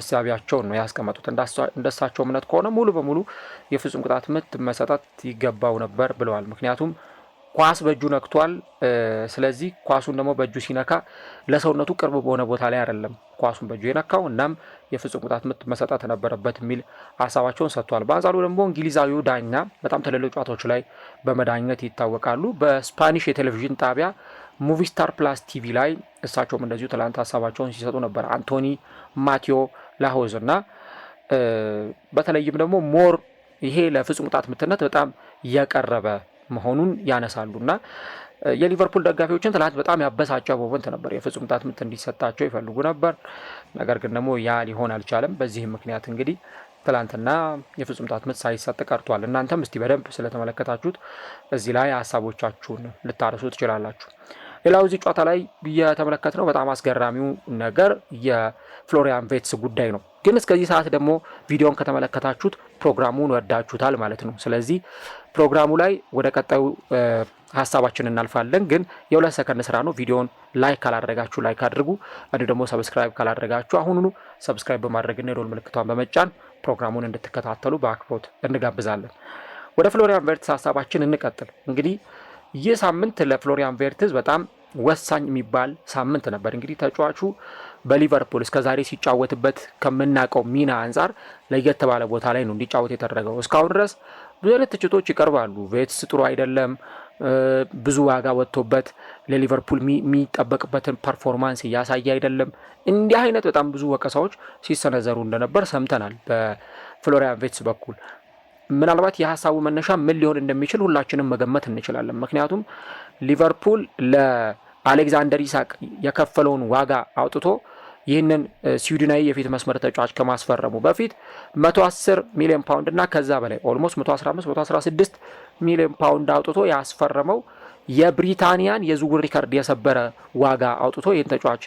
እሳቢያቸውን ነው ያስቀመጡት። እንደሳቸው እምነት ከሆነ ሙሉ በሙሉ የፍጹም ቅጣት ምት መሰጠት ይገባው ነበር ብለዋል። ምክንያቱም ኳስ በእጁ ነክቷል። ስለዚህ ኳሱን ደግሞ በእጁ ሲነካ ለሰውነቱ ቅርብ በሆነ ቦታ ላይ አይደለም ኳሱን በእጁ የነካው፣ እናም የፍጹም ቅጣት ምት መሰጠት ነበረበት የሚል ሀሳባቸውን ሰጥቷል። በአንጻሩ ደግሞ እንግሊዛዊው ዳኛ በጣም ትልልቅ ጨዋታዎች ላይ በመዳኘት ይታወቃሉ። በስፓኒሽ የቴሌቪዥን ጣቢያ ሙቪስታር ፕላስ ቲቪ ላይ እሳቸውም እንደዚሁ ትላንት ሀሳባቸውን ሲሰጡ ነበር። አንቶኒ ማቴዮ ላሆዝ እና በተለይም ደግሞ ሞር ይሄ ለፍጹም ቅጣት ምትነት በጣም እያቀረበ መሆኑን ያነሳሉና የሊቨርፑል ደጋፊዎችን ትላንት በጣም ያበሳጨ ሞመንት ነበር። የፍጹም ቅጣት ምት እንዲሰጣቸው ይፈልጉ ነበር፣ ነገር ግን ደግሞ ያ ሊሆን አልቻለም። በዚህም ምክንያት እንግዲህ ትላንትና የፍጹም ቅጣት ምት ሳይሰጥ ቀርቷል። እናንተም እስቲ በደንብ ስለተመለከታችሁት እዚህ ላይ ሀሳቦቻችሁን ልታርሱ ትችላላችሁ። ሌላው እዚህ ጨዋታ ላይ የተመለከትነው በጣም አስገራሚው ነገር የፍሎሪያን ቬትስ ጉዳይ ነው። ግን እስከዚህ ሰዓት ደግሞ ቪዲዮን ከተመለከታችሁት ፕሮግራሙን ወዳችሁታል ማለት ነው። ስለዚህ ፕሮግራሙ ላይ ወደ ቀጣዩ ሀሳባችን እናልፋለን። ግን የ2 ሰከንድ ስራ ነው። ቪዲዮን ላይክ ካላደረጋችሁ ላይክ አድርጉ። እንዲሁ ደግሞ ሰብስክራይብ ካላደረጋችሁ አሁኑኑ ሰብስክራይብ በማድረግና የደወል ምልክቷን በመጫን ፕሮግራሙን እንድትከታተሉ በአክብሮት እንጋብዛለን። ወደ ፍሎሪያን ቬርትስ ሀሳባችን እንቀጥል። እንግዲህ ይህ ሳምንት ለፍሎሪያን ቬርትስ በጣም ወሳኝ የሚባል ሳምንት ነበር። እንግዲህ ተጫዋቹ በሊቨርፑል እስከዛሬ ሲጫወትበት ከምናውቀው ሚና አንጻር ለየት ባለ ቦታ ላይ ነው እንዲጫወት የተደረገው። እስካሁን ድረስ ብዙ አይነት ትችቶች ይቀርባሉ። ቬትስ ጥሩ አይደለም፣ ብዙ ዋጋ ወጥቶበት ለሊቨርፑል የሚጠበቅበትን ፐርፎርማንስ እያሳየ አይደለም። እንዲህ አይነት በጣም ብዙ ወቀሳዎች ሲሰነዘሩ እንደነበር ሰምተናል በፍሎሪያን ቬትስ በኩል። ምናልባት የሀሳቡ መነሻ ምን ሊሆን እንደሚችል ሁላችንም መገመት እንችላለን። ምክንያቱም ሊቨርፑል ለአሌክዛንደር ኢሳቅ የከፈለውን ዋጋ አውጥቶ ይህንን ስዊድናዊ የፊት መስመር ተጫዋች ከማስፈረሙ በፊት 110 ሚሊዮን ፓውንድ እና ከዛ በላይ ኦልሞስት 115-116 ሚሊዮን ፓውንድ አውጥቶ ያስፈረመው የብሪታንያን የዝውውር ሪከርድ የሰበረ ዋጋ አውጥቶ ይህን ተጫዋች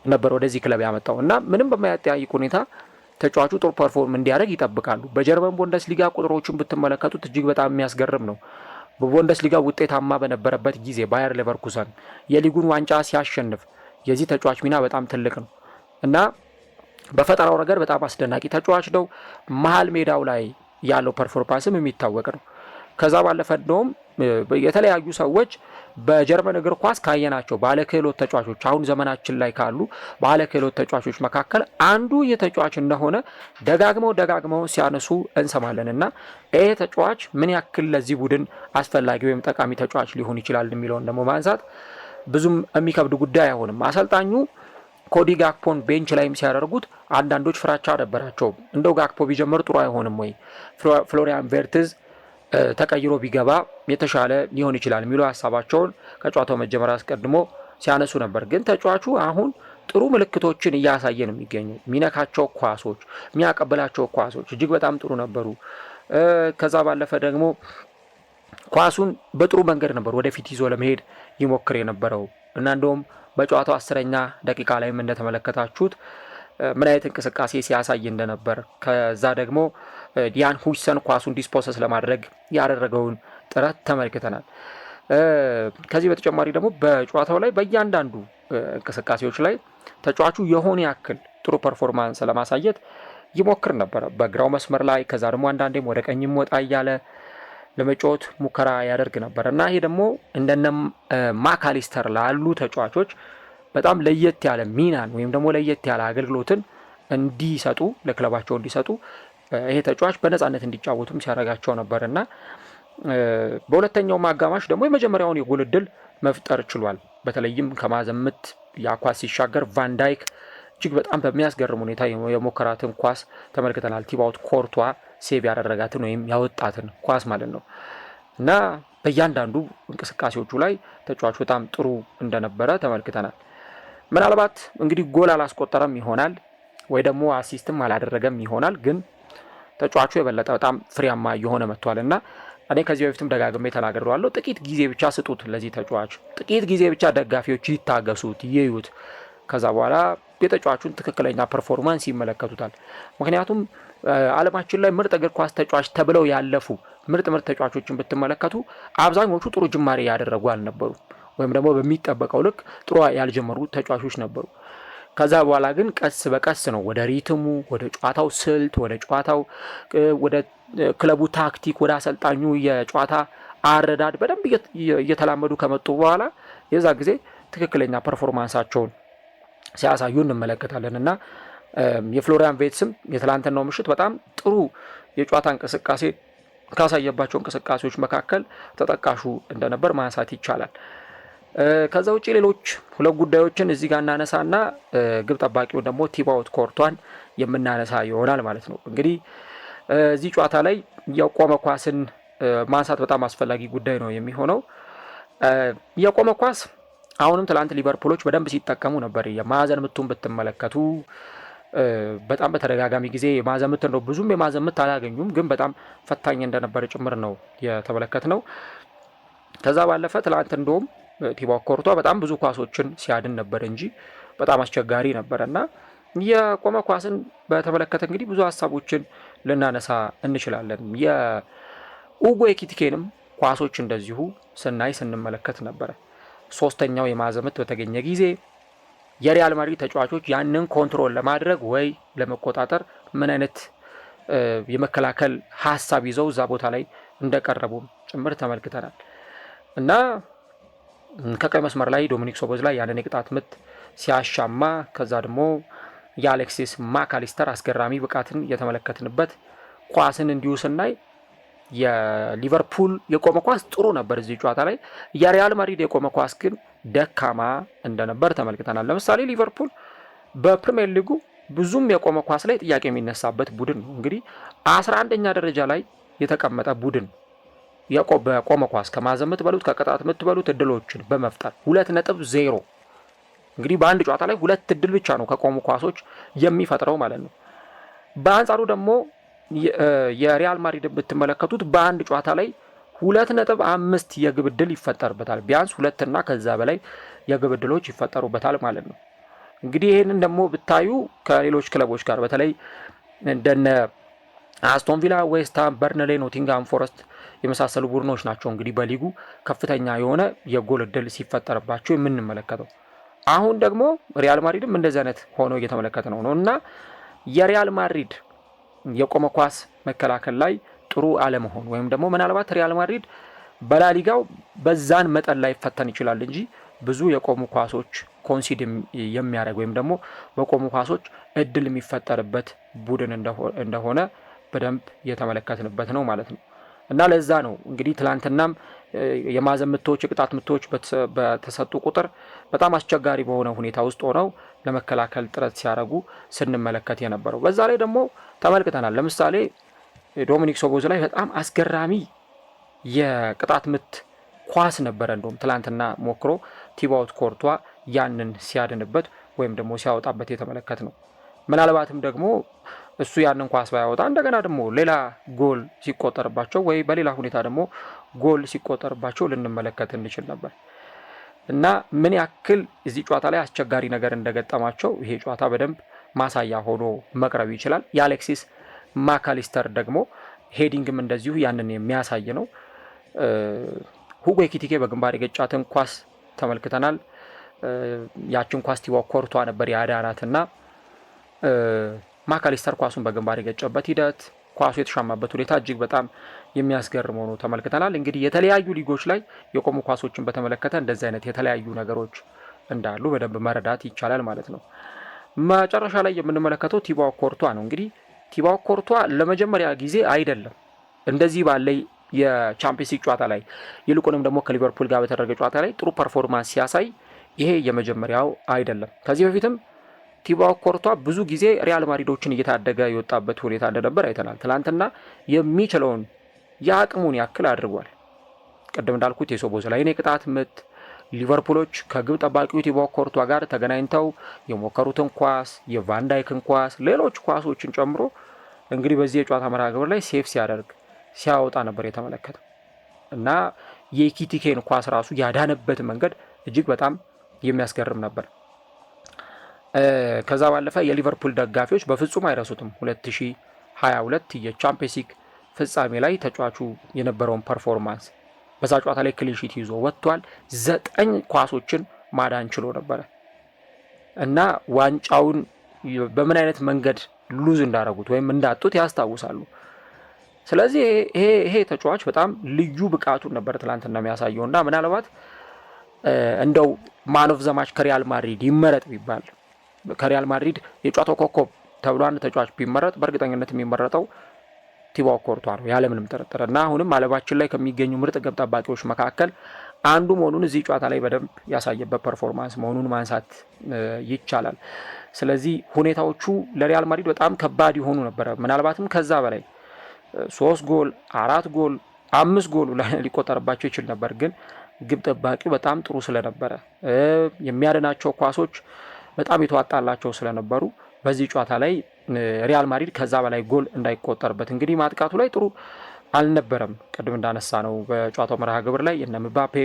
ነበር ወደዚህ ክለብ ያመጣው እና ምንም በማያጠያይቅ ሁኔታ ተጫዋቹ ጥሩ ፐርፎርም እንዲያደርግ ይጠብቃሉ። በጀርመን ቡንደስሊጋ ቁጥሮችን ብትመለከቱት እጅግ በጣም የሚያስገርም ነው። በቡንደስሊጋ ውጤታማ በነበረበት ጊዜ ባየር ሌቨርኩሰን የሊጉን ዋንጫ ሲያሸንፍ የዚህ ተጫዋች ሚና በጣም ትልቅ ነው እና በፈጠራው ነገር በጣም አስደናቂ ተጫዋች ነው። መሀል ሜዳው ላይ ያለው ፐርፎርማንስም የሚታወቅ ነው። ከዛ ባለፈ እንደውም የተለያዩ ሰዎች በጀርመን እግር ኳስ ካየናቸው ባለክህሎት ተጫዋቾች አሁን ዘመናችን ላይ ካሉ ባለክህሎት ተጫዋቾች መካከል አንዱ የተጫዋች እንደሆነ ደጋግመው ሲያነሱ እንሰማለን እና ይሄ ተጫዋች ምን ያክል ለዚህ ቡድን አስፈላጊ ወይም ጠቃሚ ተጫዋች ሊሆን ይችላል የሚለውን ደግሞ ማንሳት ብዙም የሚከብድ ጉዳይ አይሆንም። አሰልጣኙ ኮዲ ጋክፖን ቤንች ላይም ሲያደርጉት አንዳንዶች ፍራቻ ነበራቸው። እንደው ጋክፖ ቢጀምር ጥሩ አይሆንም ወይ፣ ፍሎሪያን ቬርትዝ ተቀይሮ ቢገባ የተሻለ ሊሆን ይችላል የሚሉ ሀሳባቸውን ከጨዋታው መጀመር አስቀድሞ ሲያነሱ ነበር። ግን ተጫዋቹ አሁን ጥሩ ምልክቶችን እያሳየ ነው የሚገኘው። የሚነካቸው ኳሶች፣ የሚያቀብላቸው ኳሶች እጅግ በጣም ጥሩ ነበሩ። ከዛ ባለፈ ደግሞ ኳሱን በጥሩ መንገድ ነበር ወደፊት ይዞ ለመሄድ ይሞክር የነበረው እና እንደውም በጨዋታው 10ኛ ደቂቃ ላይም እንደተመለከታችሁት ምን አይነት እንቅስቃሴ ሲያሳይ እንደነበር፣ ከዛ ደግሞ ዲያን ሁይሰን ኳሱን ዲስፖሰስ ለማድረግ ያደረገውን ጥረት ተመልክተናል። ከዚህ በተጨማሪ ደግሞ በጨዋታው ላይ በእያንዳንዱ እንቅስቃሴዎች ላይ ተጫዋቹ የሆነ ያክል ጥሩ ፐርፎርማንስ ለማሳየት ይሞክር ነበር በግራው መስመር ላይ። ከዛ ደግሞ አንዳንዴም ወደ ቀኝም ወጣ እያለ ለመጫወት ሙከራ ያደርግ ነበር እና ይሄ ደግሞ እንደነ ማካሊስተር ላሉ ተጫዋቾች በጣም ለየት ያለ ሚናን ወይም ደግሞ ለየት ያለ አገልግሎትን እንዲሰጡ ለክለባቸው እንዲሰጡ ይሄ ተጫዋች በነፃነት እንዲጫወቱም ሲያደርጋቸው ነበር እና በሁለተኛው ማጋማሽ ደግሞ የመጀመሪያውን የጎል ዕድል መፍጠር ችሏል። በተለይም ከማዘምት ያኳስ ሲሻገር ቫንዳይክ እጅግ በጣም በሚያስገርም ሁኔታ የሞከራትን ኳስ ተመልክተናል። ቲባውት ኮርቷ ሴቭ ያደረጋትን ወይም ያወጣትን ኳስ ማለት ነው እና በእያንዳንዱ እንቅስቃሴዎቹ ላይ ተጫዋቹ በጣም ጥሩ እንደነበረ ተመልክተናል። ምናልባት እንግዲህ ጎል አላስቆጠረም ይሆናል ወይ ደግሞ አሲስትም አላደረገም ይሆናል፣ ግን ተጫዋቹ የበለጠ በጣም ፍሬያማ እየሆነ መጥቷል እና እኔ ከዚህ በፊትም ደጋግሜ ተናግሬዋለሁ። ጥቂት ጊዜ ብቻ ስጡት ለዚህ ተጫዋች፣ ጥቂት ጊዜ ብቻ ደጋፊዎች ይታገሱት፣ ይዩት። ከዛ በኋላ የተጫዋቹን ትክክለኛ ፐርፎርማንስ ይመለከቱታል። ምክንያቱም ዓለማችን ላይ ምርጥ እግር ኳስ ተጫዋች ተብለው ያለፉ ምርጥ ተጫዋቾችን ብትመለከቱ አብዛኞቹ ጥሩ ጅማሬ ያደረጉ አልነበሩ፣ ወይም ደግሞ በሚጠበቀው ልክ ጥሩ ያልጀመሩ ተጫዋቾች ነበሩ። ከዛ በኋላ ግን ቀስ በቀስ ነው ወደ ሪትሙ፣ ወደ ጨዋታው ስልት፣ ወደ ጨዋታው ወደ ክለቡ ታክቲክ፣ ወደ አሰልጣኙ የጨዋታ አረዳድ በደንብ እየተላመዱ ከመጡ በኋላ የዛ ጊዜ ትክክለኛ ፐርፎርማንሳቸውን ሲያሳዩ እንመለከታለን እና የፍሎሪያን ቬትስም የትላንትናው ምሽት በጣም ጥሩ የጨዋታ እንቅስቃሴ ካሳየባቸው እንቅስቃሴዎች መካከል ተጠቃሹ እንደነበር ማንሳት ይቻላል። ከዛ ውጪ ሌሎች ሁለት ጉዳዮችን እዚህ ጋር እናነሳና ግብ ጠባቂውን ደግሞ ቲባውት ኮርቷን የምናነሳ ይሆናል ማለት ነው። እንግዲህ እዚህ ጨዋታ ላይ የቆመ ኳስን ማንሳት በጣም አስፈላጊ ጉዳይ ነው የሚሆነው። የቆመ ኳስ አሁንም ትላንት ሊቨርፑሎች በደንብ ሲጠቀሙ ነበር። የማዕዘን ምቱን ብትመለከቱ በጣም በተደጋጋሚ ጊዜ የማዕዘን ምት ነው፣ ብዙም የማዕዘን ምት አላገኙም፣ ግን በጣም ፈታኝ እንደነበረ ጭምር ነው የተመለከት ነው። ከዛ ባለፈ ትላንት እንደውም ቲባውት ኮርቷ በጣም ብዙ ኳሶችን ሲያድን ነበር እንጂ በጣም አስቸጋሪ ነበረ እና የቆመ ኳስን በተመለከተ እንግዲህ ብዙ ሀሳቦችን ልናነሳ እንችላለን። የኡጎ ኤኪቲኬንም ኳሶች እንደዚሁ ስንመለከት ነበረ። ሶስተኛው የማዕዘን ምት በተገኘ ጊዜ የሪያል ማድሪድ ተጫዋቾች ያንን ኮንትሮል ለማድረግ ወይ ለመቆጣጠር ምን አይነት የመከላከል ሀሳብ ይዘው እዛ ቦታ ላይ እንደቀረቡ ጭምር ተመልክተናል እና ከቀይ መስመር ላይ ዶሚኒክ ሶቦዝ ላይ ያንን የቅጣት ምት ሲያሻማ ከዛ ደግሞ የአሌክሲስ ማካሊስተር አስገራሚ ብቃትን የተመለከትንበት ኳስን እንዲሁ ስናይ የሊቨርፑል የቆመ ኳስ ጥሩ ነበር እዚህ ጨዋታ ላይ። የሪያል ማድሪድ የቆመ ኳስ ግን ደካማ እንደነበር ተመልክተናል። ለምሳሌ ሊቨርፑል በፕሪሚየር ሊጉ ብዙም የቆመ ኳስ ላይ ጥያቄ የሚነሳበት ቡድን ነው። እንግዲህ 11ኛ ደረጃ ላይ የተቀመጠ ቡድን በቆመ ኳስ ከማዕዘን ምት በሉት ከቅጣት ምት በሉት እድሎችን በመፍጠር 2.0 እንግዲህ በአንድ ጨዋታ ላይ 2 እድል ብቻ ነው ከቆሙ ኳሶች የሚፈጥረው ማለት ነው። በአንጻሩ ደግሞ የሪያል ማድሪድ ብትመለከቱት በአንድ ጨዋታ ላይ 2.5 የግብ እድል ይፈጠርበታል። ቢያንስ 2 እና ከዛ በላይ የግብ እድሎች ይፈጠሩበታል ማለት ነው። እንግዲህ ይህንን ደግሞ ብታዩ ከሌሎች ክለቦች ጋር በተለይ እንደነ አስቶን ቪላ፣ ዌስትሃም፣ በርንሌ፣ ኖቲንግሃም ፎረስት የመሳሰሉ ቡድኖች ናቸው እንግዲህ በሊጉ ከፍተኛ የሆነ የጎል እድል ሲፈጠርባቸው የምንመለከተው። አሁን ደግሞ ሪያል ማድሪድም እንደዚህ አይነት ሆኖ እየተመለከተ ነው እና የሪያል ማድሪድ የቆመ ኳስ መከላከል ላይ ጥሩ አለመሆን ወይም ደግሞ ምናልባት ሪያል ማድሪድ በላሊጋው በዛን መጠን ላይ ፈተን ይችላል እንጂ ብዙ የቆሙ ኳሶች ኮንሲድ የሚያደርግ ወይም ደግሞ በቆሙ ኳሶች እድል የሚፈጠርበት ቡድን እንደሆነ በደንብ የተመለከትንበት ነው ማለት ነው። እና ለዛ ነው እንግዲህ ትላንትናም የማዕዘን ምቶች የቅጣት ምቶች በተሰጡ ቁጥር በጣም አስቸጋሪ በሆነ ሁኔታ ውስጥ ሆነው ለመከላከል ጥረት ሲያደርጉ ስንመለከት የነበረው። በዛ ላይ ደግሞ ተመልክተናል። ለምሳሌ ዶሚኒክ ሶቦዝ ላይ በጣም አስገራሚ የቅጣት ምት ኳስ ነበረ። እንደውም ትላንትና ሞክሮ ቲባውት ኮርቷ ያንን ሲያድንበት ወይም ደግሞ ሲያወጣበት የተመለከት ነው። ምናልባትም ደግሞ እሱ ያንን ኳስ ባያወጣ እንደገና ደግሞ ሌላ ጎል ሲቆጠርባቸው ወይ በሌላ ሁኔታ ደግሞ ጎል ሲቆጠርባቸው ልንመለከት እንችል ነበር እና ምን ያክል እዚህ ጨዋታ ላይ አስቸጋሪ ነገር እንደገጠማቸው ይሄ ጨዋታ በደንብ ማሳያ ሆኖ መቅረብ ይችላል። የአሌክሲስ ማካሊስተር ደግሞ ሄዲንግም እንደዚሁ ያንን የሚያሳይ ነው። ሁጎ ኤኪቲኬ በግንባር የገጫትን ኳስ ተመልክተናል። ያችን ኳስ ቲባው ኮርቷ ነበር ያዳናትና ማካሊስተር ኳሱን በግንባር የገጨበት ሂደት ኳሱ የተሻማበት ሁኔታ እጅግ በጣም የሚያስገርም ሆኖ ተመልክተናል። እንግዲህ የተለያዩ ሊጎች ላይ የቆሙ ኳሶችን በተመለከተ እንደዚህ አይነት የተለያዩ ነገሮች እንዳሉ በደንብ መረዳት ይቻላል ማለት ነው። መጨረሻ ላይ የምንመለከተው ቲባው ኮርቷ ነው። እንግዲህ ቲባው ኮርቷ ለመጀመሪያ ጊዜ አይደለም እንደዚህ ባለ የቻምፒየንስ ሊግ ጨዋታ ላይ ይልቁንም ደግሞ ከሊቨርፑል ጋር በተደረገ ጨዋታ ላይ ጥሩ ፐርፎርማንስ ሲያሳይ ይሄ የመጀመሪያው አይደለም። ከዚህ በፊትም ቲባው ኮርቷ ብዙ ጊዜ ሪያል ማድሪዶችን እየታደገ የወጣበት ሁኔታ እንደነበር አይተናል። ትናንትና የሚችለውን የአቅሙን ያክል አድርጓል። ቅድም እንዳልኩት የሶቦዝ ላይ የቅጣት ምት ሊቨርፑሎች ከግብ ጠባቂው ቲባው ኮርቷ ጋር ተገናኝተው የሞከሩትን ኳስ የቫንዳይክን ኳስ ሌሎች ኳሶችን ጨምሮ እንግዲህ በዚህ የጨዋታ መርሃ ግብር ላይ ሴፍ ሲያወጣ ነበር የተመለከተው እና የኤኪቲኬን ኳስ ራሱ ያዳነበት መንገድ እጅግ በጣም የሚያስገርም ነበር። ከዛ ባለፈ የሊቨርፑል ደጋፊዎች በፍጹም አይረሱትም 2022 የቻምፒየንስ ሊግ ፍጻሜ ላይ ተጫዋቹ የነበረውን ፐርፎርማንስ። በዛ ጨዋታ ላይ ክሊንሺት ይዞ ወጥቷል። 9 ኳሶችን ማዳን ችሎ ነበረ እና ዋንጫውን በምን አይነት መንገድ ሉዝ እንዳረጉት ወይም እንዳጡት ያስታውሳሉ። ስለዚህ ይሄ ተጫዋች በጣም ልዩ ብቃቱን ነበር ትላንትና የሚያሳየው እና ምናልባት እንደው ማን ኦፍ ዘ ማች ከሪያል ማድሪድ ይመረጥ ቢባል ከሪያል ማድሪድ የጨዋታው ኮከብ ተብሎ አንድ ተጫዋች ቢመረጥ በእርግጠኝነት የሚመረጠው ቲባው ኮርቷ ነው ያለምንም ጥርጥር እና አሁንም ዓለማችን ላይ ከሚገኙ ምርጥ ግብ ጠባቂዎች መካከል አንዱ መሆኑን እዚህ ጨዋታ ላይ በደንብ ያሳየበት ፐርፎርማንስ መሆኑን ማንሳት ይቻላል። ስለዚህ ሁኔታዎቹ ለሪያል ማድሪድ በጣም ከባድ የሆኑ ነበረ። ምናልባትም ከዛ በላይ 3 ጎል 4 ጎል 5 ጎል ሊቆጠርባቸው ይችል ነበር። ግን ግብ ጠባቂው በጣም ጥሩ ስለነበረ የሚያድናቸው ኳሶች በጣም የተዋጣላቸው ስለነበሩ በዚህ ጨዋታ ላይ ሪያል ማድሪድ ከዛ በላይ ጎል እንዳይቆጠርበት እንግዲህ ማጥቃቱ ላይ ጥሩ አልነበረም። ቅድም እንዳነሳ ነው በጨዋታው መርሃ ግብር ላይ እነ ምባፔ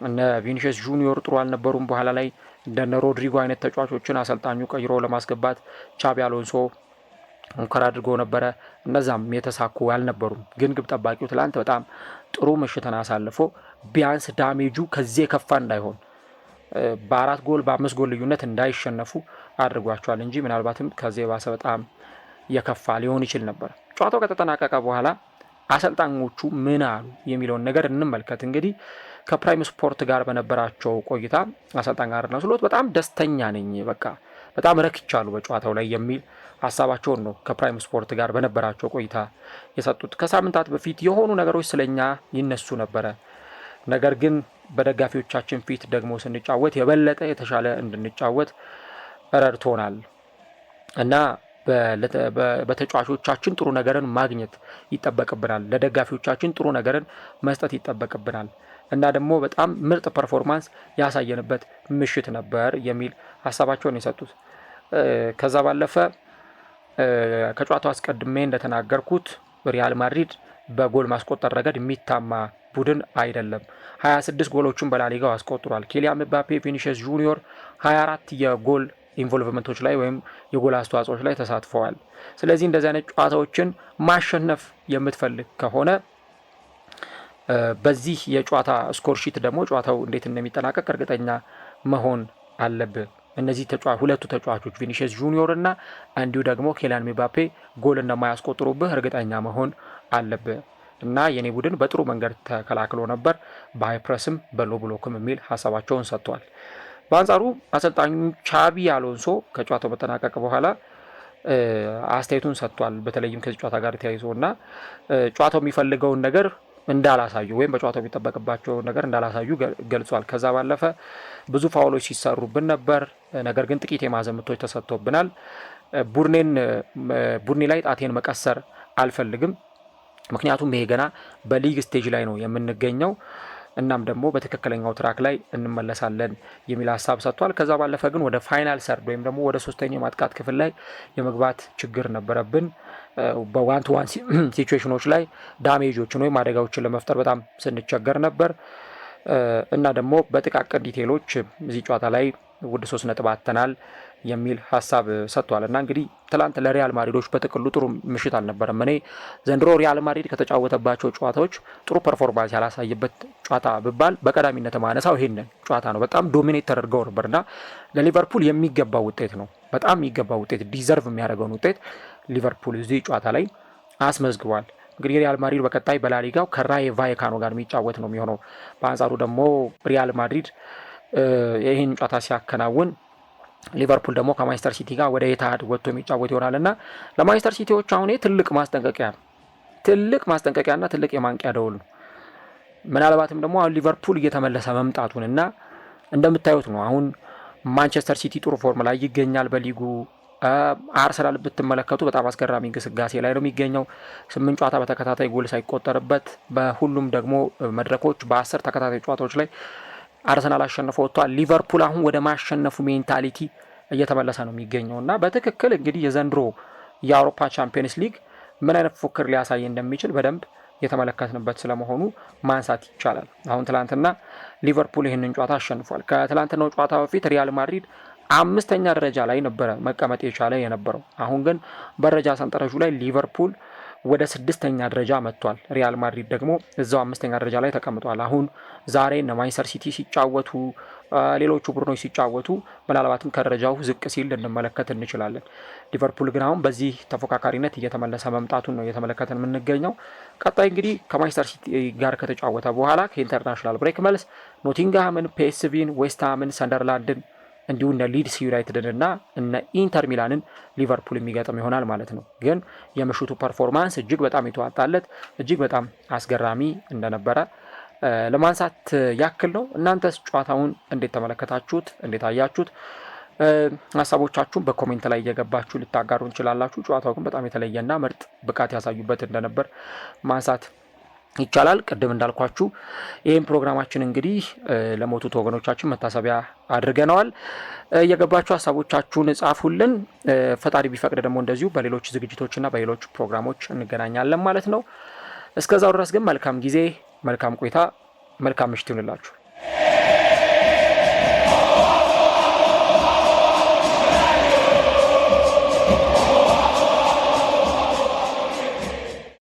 እነ ቪኒሲየስ ጁኒዮር ጥሩ አልነበሩም። በኋላ ላይ እንደነ ሮድሪጎ አይነት ተጫዋቾችን አሰልጣኙ ቀይሮ ለማስገባት ቻቢ አሎንሶ ሙከራ አድርጎ ነበረ። እነዛም የተሳኩ አልነበሩም። ግን ግብ ጠባቂው ትላንት በጣም ጥሩ ምሽትን አሳልፎ ቢያንስ ዳሜጁ ከዚህ የከፋ እንዳይሆን በ4 ጎል በ5 ጎል ልዩነት እንዳይሸነፉ አድርጓቸዋል እንጂ ምናልባትም ከዚህ የባሰ በጣም የከፋ ሊሆን ይችል ነበር። ጨዋታው ከተጠናቀቀ በኋላ አሰልጣኞቹ ምን አሉ የሚለውን ነገር እንመልከት። እንግዲህ ከፕራይም ስፖርት ጋር በነበራቸው ቆይታ አሰልጣኝ አርነ ስሎት በጣም ደስተኛ ነኝ፣ በቃ በጣም ረክቻለሁ በጨዋታው ላይ የሚል ሀሳባቸውን ነው ከፕራይም ስፖርት ጋር በነበራቸው ቆይታ የሰጡት። ከሳምንታት በፊት የሆኑ ነገሮች ስለኛ ይነሱ ነበረ፣ ነገር ግን በደጋፊዎቻችን ፊት ደግሞ ስንጫወት የበለጠ የተሻለ እንድንጫወት ረድቶናል እና በተጫዋቾቻችን ጥሩ ነገርን ማግኘት ይጠበቅብናል፣ ለደጋፊዎቻችን ጥሩ ነገርን መስጠት ይጠበቅብናል እና ደግሞ በጣም ምርጥ ፐርፎርማንስ ያሳየንበት ምሽት ነበር የሚል ሀሳባቸውን የሰጡት። ከዛ ባለፈ ከጨዋታው አስቀድሜ እንደተናገርኩት ሪያል ማድሪድ በጎል ማስቆጠር ረገድ የሚታማ ቡድን አይደለም። 26 ጎሎችን በላሊጋው አስቆጥሯል። ኪሊያን ምባፔ፣ ቪኒሲየስ ጁኒዮር 24 የጎል ኢንቮልቭመንቶች ላይ ወይም የጎል አስተዋጽኦች ላይ ተሳትፈዋል። ስለዚህ እንደዚህ አይነት ጨዋታዎችን ማሸነፍ የምትፈልግ ከሆነ በዚህ የጨዋታ ስኮር ሺት ደግሞ ጨዋታው እንዴት እንደሚጠናቀቅ እርግጠኛ መሆን አለብህ። እነዚህ ሁለቱ ተጫዋቾች ቪኒሲየስ ጁኒዮር እና እንዲሁ ደግሞ ኪሊያን ምባፔ ጎል እንደማያስቆጥሩብህ እርግጠኛ መሆን አለብህ እና የኔ ቡድን በጥሩ መንገድ ተከላክሎ ነበር፣ በሃይ ፕረስም በሎ ብሎክም የሚል ሀሳባቸውን ሰጥቷል። በአንጻሩ አሰልጣኙ ቻቢ አሎንሶ ከጨዋታው መጠናቀቅ በኋላ አስተያየቱን ሰጥቷል። በተለይም ከዚህ ጨዋታ ጋር ተያይዞ እና ጨዋታው የሚፈልገውን ነገር እንዳላሳዩ ወይም በጨዋታው የሚጠበቅባቸው ነገር እንዳላሳዩ ገልጿል። ከዛ ባለፈ ብዙ ፋውሎች ሲሰሩብን ነበር፣ ነገር ግን ጥቂት የማዕዘን ምቶች ተሰጥቶብናል። ቡድኔ ላይ ጣቴን መቀሰር አልፈልግም፣ ምክንያቱም ይሄ ገና በሊግ ስቴጅ ላይ ነው የምንገኘው፣ እናም ደግሞ በትክክለኛው ትራክ ላይ እንመለሳለን የሚል ሀሳብ ሰጥቷል። ከዛ ባለፈ ግን ወደ ፋይናል ሰርድ ወይም ደግሞ ወደ ሶስተኛው የማጥቃት ክፍል ላይ የመግባት ችግር ነበረብን። በዋን ቱ ዋን ሲቹዌሽኖች ላይ ዳሜጆችን ወይም አደጋዎችን ለመፍጠር በጣም ስንቸገር ነበር እና ደግሞ በጥቃቅን ዲቴሎች እዚህ ጨዋታ ላይ ወደ 3 ነጥብ አጥተናል የሚል ሀሳብ ሰጥቷል። እና እንግዲህ ትላንት ለሪያል ማድሪዶች በጥቅሉ ጥሩ ምሽት አልነበረም። እኔ ዘንድሮ ሪያል ማድሪድ ከተጫወተባቸው ጨዋታዎች ጥሩ ፐርፎርማንስ ያላሳየበት ጨዋታ ብባል በቀዳሚነት ማነሳው ይሄንን ጨዋታ ነው። በጣም ዶሚኔት ተደርገው ነበርና ለሊቨርፑል የሚገባው ውጤት ነው፣ በጣም የሚገባው ውጤት፣ ዲዘርቭ የሚያደርገውን ውጤት ሊቨርፑል እዚህ ጨዋታ ላይ አስመዝግቧል። እንግዲህ ሪያል ማድሪድ በቀጣይ በላሊጋው ከራዮ ቫይካኖ ጋር የሚጫወት ነው የሚሆነው። በአንጻሩ ደግሞ ሪያል ማድሪድ ይህን ጨዋታ ሲያከናውን ሊቨርፑል ደግሞ ከማንቸስተር ሲቲ ጋር ወደ ኢትሃድ ወጥቶ የሚጫወት ይሆናል እና ለማንቸስተር ሲቲዎች አሁን ትልቅ ማስጠንቀቂያና ትልቅ የማንቂያ ደውል ነው። ምናልባትም ደግሞ አሁን ሊቨርፑል እየተመለሰ መምጣቱን እና እንደምታዩት ነው። አሁን ማንቸስተር ሲቲ ጥሩ ፎርም ላይ ይገኛል በሊጉ። አርሰናል ብትመለከቱ በጣም አስገራሚ እንቅስቃሴ ላይ ነው የሚገኘው። 8 ጨዋታ በተከታታይ ጎል ሳይቆጠርበት በሁሉም ደግሞ መድረኮች በ10 ተከታታይ ጨዋታዎች ላይ አርሰናል አሸንፎ ወጥቷል። ሊቨርፑል አሁን ወደ ማሸነፉ ሜንታሊቲ እየተመለሰ ነው የሚገኘው እና በትክክል እንግዲህ የዘንድሮ የአውሮፓ ቻምፒየንስ ሊግ ምን አይነት ፉክክር ሊያሳይ እንደሚችል በደንብ የተመለከትንበት ስለመሆኑ ማንሳት ይቻላል። አሁን ትላንትና ሊቨርፑል ይህንን ጨዋታ አሸንፏል። ከትላንትናው ጨዋታ በፊት ሪያል ማድሪድ 5ኛ ደረጃ ላይ ነበረ መቀመጥ የቻለ የነበረው። አሁን ግን በደረጃ ሰንጠረዡ ላይ ሊቨርፑል ወደ 6ኛ ደረጃ መጥቷል። ሪያል ማድሪድ ደግሞ እዛው 5ኛ ደረጃ ላይ ተቀምጧል። አሁን ዛሬ እነ ማንቸስተር ሲቲ ሲጫወቱ፣ ሌሎቹ ቡድኖች ሲጫወቱ ምናልባትም ከደረጃው ዝቅ ሲል ልንመለከት እንችላለን። ሊቨርፑል ግን አሁን በዚህ ተፎካካሪነት እየተመለሰ መምጣቱን ነው እየተመለከትን የምንገኘው። ቀጣይ እንግዲህ ከማንቸስተር ሲቲ ጋር ከተጫወተ በኋላ ከኢንተርናሽናል ብሬክ መልስ ኖቲንግሃምን፣ ፒኤስቪን፣ ዌስትሃምን፣ ሰንደርላንድን እንዲሁ እነ ሊድስ ዩናይትድን እና እነ ኢንተር ሚላንን ሊቨርፑል የሚገጥም ይሆናል ማለት ነው። ግን የምሽቱ ፐርፎርማንስ እጅግ በጣም የተዋጣለት እጅግ በጣም አስገራሚ እንደነበረ ለማንሳት ያክል ነው። እናንተስ ጨዋታውን እንዴት ተመለከታችሁት? እንዴት አያችሁት? ሀሳቦቻችሁን በኮሜንት ላይ እየገባችሁ ልታጋሩ እንችላላችሁ። ጨዋታው ግን በጣም የተለየና ምርጥ ብቃት ያሳዩበት እንደነበር ማንሳት ይቻላል። ቅድም እንዳልኳችሁ ይህም ፕሮግራማችን እንግዲህ ለሞቱት ወገኖቻችን መታሰቢያ አድርገነዋል። የገባችሁ ሀሳቦቻችሁን ጻፉልን። ፈጣሪ ቢፈቅድ ደግሞ እንደዚሁ በሌሎች ዝግጅቶችና በሌሎች ፕሮግራሞች እንገናኛለን ማለት ነው። እስከዛው ድረስ ግን መልካም ጊዜ፣ መልካም ቆይታ፣ መልካም ምሽት ይሁንላችሁ።